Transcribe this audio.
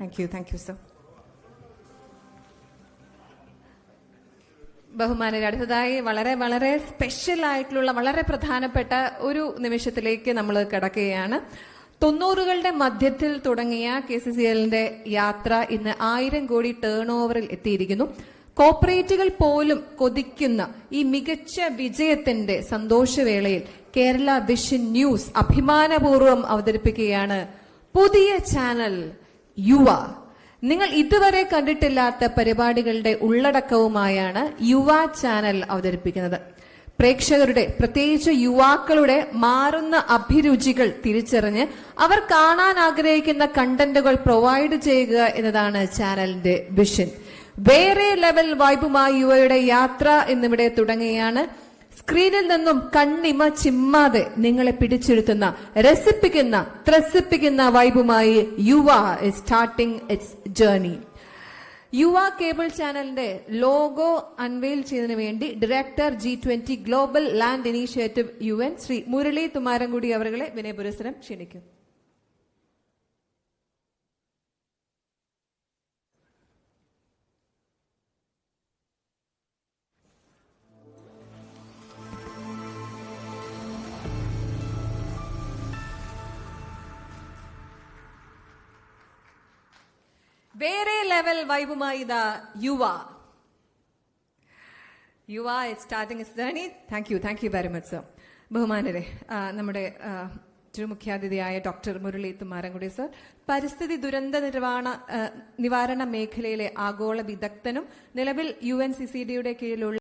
Thank you sir. ബഹുമാനരെ, അടുത്തതായി വളരെ വളരെ സ്പെഷ്യൽ ആയിട്ടുള്ള വളരെ പ്രധാനപ്പെട്ട ഒരു നിമിഷത്തിലേക്ക് നമ്മൾ കിടക്കുകയാണ്. 90കളുടെ മധ്യത്തിൽ തുടങ്ങിയ KCCLന്റെ യാത്ര ഇന്ന് 1000 കോടി ടേൺ ഓവറിൽ എത്തിയിരിക്കുന്നു. കോർപ്പറേറ്റുകൾ പോലും കൊതിക്കുന്ന ഈ മികച്ച വിജയത്തിന്റെ സന്തോഷവേളയിൽ കേരള വിഷൻ ന്യൂസ് അഭിമാനപൂർവ്വം അവതരിപ്പിക്കുകയാണ് പുതിയ ചാനൽ യുവ. നിങ്ങൾ ഇതുവരെ കണ്ടിട്ടില്ലാത്ത പരിപാടികളുടെ ഉള്ളടക്കവുമായാണ് യുവ ചാനൽ അവതരിപ്പിക്കുന്നത്. പ്രേക്ഷകരുടെ, പ്രത്യേകിച്ച് യുവാക്കളുടെ മാറുന്ന അഭിരുചികൾ തിരിച്ചറിഞ്ഞ് അവർ കാണാൻ ആഗ്രഹിക്കുന്ന കണ്ടന്റുകൾ പ്രൊവൈഡ് ചെയ്യുക എന്നതാണ് ചാനലിന്റെ വിഷൻ. വേറെ ലെവൽ വൈബുമായി യുവയുടെ യാത്ര എന്നിവിടെ തുടങ്ങുകയാണ്. സ്ക്രീനിൽ നിന്നും കണ്ണിമ ചിമ്മാതെ നിങ്ങളെ പിടിച്ചെടുക്കുന്ന, രസിപ്പിക്കുന്ന, ത്രസിപ്പിക്കുന്ന വൈബുമായി യുവ is starting its journey. Yuva cable ചാനലിന്റെ ലോഗോ അൺവെയിൽ ചെയ്യുന്നതിന് വേണ്ടി director G20 global land initiative UN Shri Murali Thumarankudy അവരെ വിനയപുരസ്സരം ക്ഷണിക്കും. വേറെ ലെവൽ വൈബുമായി ഇതാ യുവ is starting its journey. Thank you very much sir. ബഹുമാനരെ, നമ്മുടെ മുഖ്യാതിഥിയായ ഡോക്ടർ മുരളി തുമാരൻകുടി സർ പരിസ്ഥിതി ദുരന്ത നിവാരണ മേഖലയിലെ ആഗോള വിദഗ്ധനും നിലവിൽ UNCCDയുടെ കീഴിലുള്ള